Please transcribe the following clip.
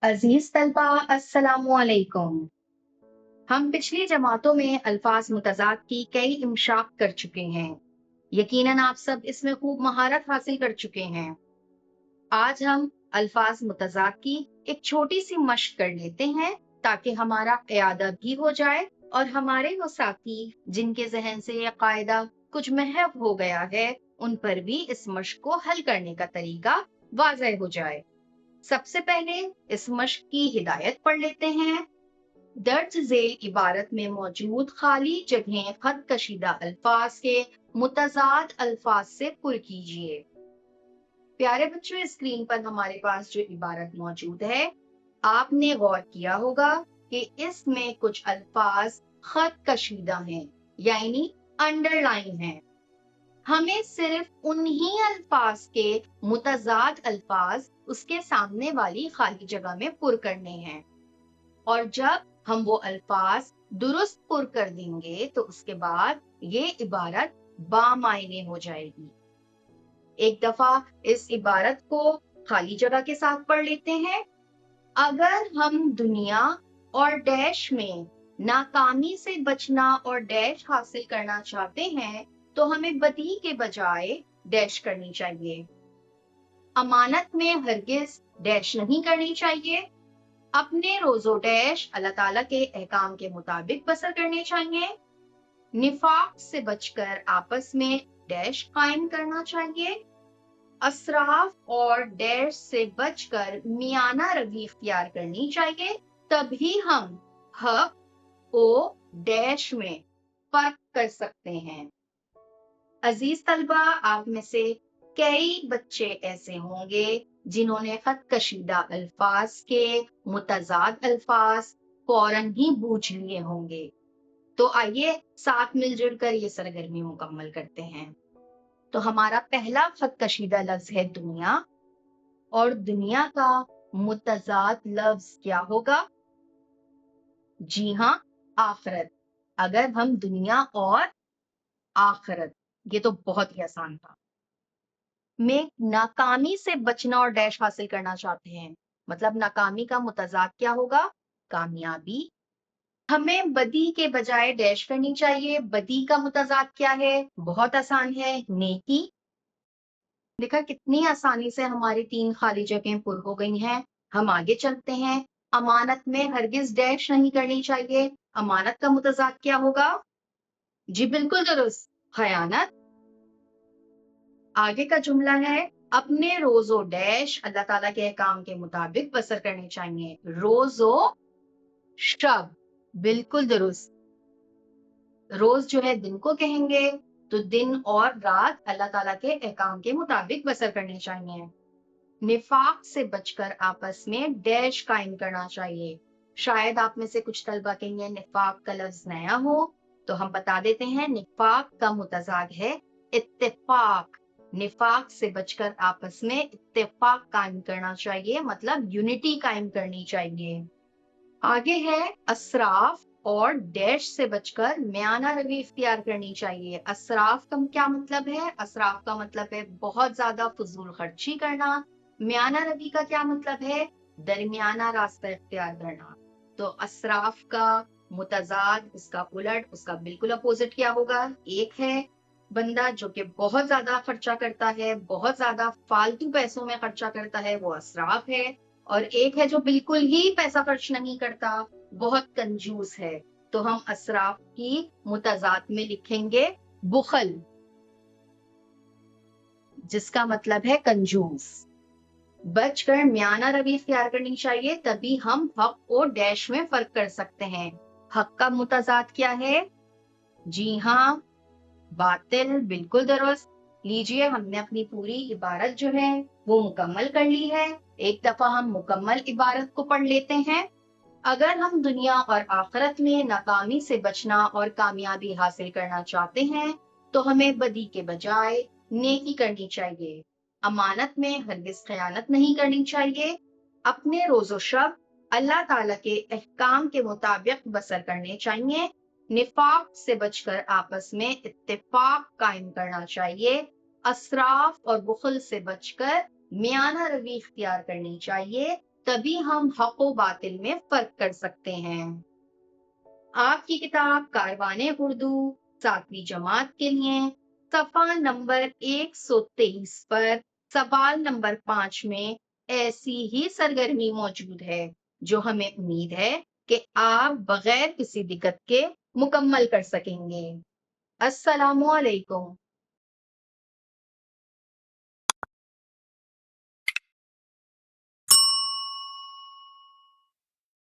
अजीज तलबा अस्सलाम वालेकुम। हम पिछली जमातों में अल्फाज मुतज़ाद की कई इमशाक कर चुके हैं। यकीनन आप सब इसमें खूब महारत हासिल कर चुके हैं। आज हम अल्फाज मुतज़ाद की एक छोटी सी मश्क कर लेते हैं ताकि हमारा इयादा भी हो जाए और हमारे वो साथी जिनके जहन से ये कायदा कुछ महव हो गया है उन पर भी इस मश्क को हल करने का तरीका वाज़ेह हो जाए। सबसे पहले इस मश्क की हिदायत पढ़ लेते हैं। दर्ज झेल इबारत में मौजूद खाली जगहें खत कशीदा अल्फाज के मुतज़ाद अल्फाज से पुर कीजिए। प्यारे बच्चों, स्क्रीन पर हमारे पास जो इबारत मौजूद है, आपने गौर किया होगा कि इसमें कुछ अल्फाज खत कशीदा हैं, यानी अंडरलाइन हैं। हमें सिर्फ उन्हीं अल्फाज के मुतज़ाद अल्फाज उसके सामने वाली खाली जगह में पुर करने हैं और जब हम वो अल्फाज दुरुस्त पुर कर देंगे तो उसके बाद ये इबारत बामायने हो जाएगी। एक दफा इस इबारत को खाली जगह के साथ पढ़ लेते हैं। अगर हम दुनिया और डैश में नाकामी से बचना और डैश हासिल करना चाहते हैं तो हमें बदी के बजाय डैश करनी चाहिए। अमानत में हरगिज डैश नहीं करनी चाहिए। अपने रोजो डैश अल्लाह ताला के अहकाम के मुताबिक बसर करने चाहिए। निफाक से बचकर आपस में डैश कायम करना चाहिए। असराफ और डैश से बचकर मियाना रवि इख्तियार करनी चाहिए। तभी हम हक को डैश में फर्क कर सकते हैं। अजीज तलबा, आप में से कई बच्चे ऐसे होंगे जिन्होंने खत कशीदा अल्फाज के मुतज़ाद अल्फाज फौरन ही बूझ लिए होंगे। तो आइए साथ मिलजुल कर ये सरगर्मी मुकम्मल करते हैं। तो हमारा पहला खत कशीदा लफ्ज है दुनिया, और दुनिया का मुतज़ाद लफ्ज क्या होगा? जी हाँ, आखिरत। अगर हम दुनिया और आखिरत, ये तो बहुत ही आसान था, में नाकामी से बचना और डैश हासिल करना चाहते हैं, मतलब नाकामी का मुतज़ाद क्या होगा? कामयाबी। हमें बदी के बजाय डैश करनी चाहिए। बदी का मुतज़ाद क्या है? बहुत आसान है, नेकी। देखा कितनी आसानी से हमारी 3 खाली जगहें पुर हो गई हैं। हम आगे चलते हैं। अमानत में हरगिज डैश नहीं करनी चाहिए। अमानत का मुतज़ाद क्या होगा? जी बिल्कुल दुरुस्त, खयानत। आगे का जुमला है, अपने रोजो डैश अल्लाह ताला के काम के मुताबिक बसर करने चाहिए। रोजो शब, बिल्कुल दुरुस्त। रोज जो है दिन को कहेंगे, तो दिन और रात अल्लाह ताला के अहकाम के मुताबिक बसर करने चाहिए। निफाक से बचकर आपस में डैश कायम करना चाहिए। शायद आप में से कुछ तलबा कहेंगे निफाक का लफ्ज नया हो, तो हम बता देते हैं निफाक का मुतज़ाद है इत्तेफाक। निफाक से बचकर आपस में इत्तेफाक कायम करना चाहिए, मतलब यूनिटी कायम करनी चाहिए। आगे है असराफ और डैश से बचकर म्याना रवि इख्तियार करनी चाहिए। असराफ का क्या मतलब है? असराफ का मतलब है बहुत ज्यादा फजूल खर्ची करना। म्याना रवि का क्या मतलब है? दरमियाना रास्ता इख्तियार करना। तो असराफ का मुतज़ाद, उसका उलट, उसका बिल्कुल अपोजिट क्या होगा? एक है बंदा जो कि बहुत ज्यादा खर्चा करता है, बहुत ज्यादा फालतू पैसों में खर्चा करता है, वो असराफ है। और एक है जो बिल्कुल ही पैसा खर्च नहीं करता, बहुत कंजूस है। तो हम असराफ की मुतज़ाद में लिखेंगे बुखल, जिसका मतलब है कंजूस। बचकर म्याना रवि इख्तियार करनी चाहिए, तभी हम हक और डैश में फर्क कर सकते हैं। हक का मुतज़ाद क्या है? जी हाँ, बातिल, बिल्कुल दुरुस्त। लीजिए, हमने अपनी पूरी इबारत जो है वो मुकम्मल कर ली है। एक दफा हम मुकम्मल इबारत को पढ़ लेते हैं। अगर हम दुनिया और आखिरत में नाकामी से बचना और कामयाबी हासिल करना चाहते हैं तो हमें बदी के बजाय नेकी करनी चाहिए। अमानत में हरगिज खयानत नहीं करनी चाहिए। अपने रोजो शब अल्लाह ताला के अहकाम के मुताबिक बसर करने चाहिए। निफाक से बचकर आपस में इत्तेफाक कायम करना चाहिए। असराफ और बुखल से बचकर मियाना रवि इख्तियार करनी चाहिए। तभी हम हक व बातिल में फर्क कर सकते हैं। आपकी किताब कारवाने उर्दू 7वीं जमात के लिए सफ़ा नंबर 123 पर सवाल नंबर 5 में ऐसी ही सरगर्मी मौजूद है, जो हमें उम्मीद है कि आप बगैर किसी दिक्कत के मुकम्मल कर सकेंगे। अस्सलामु अलैकुम।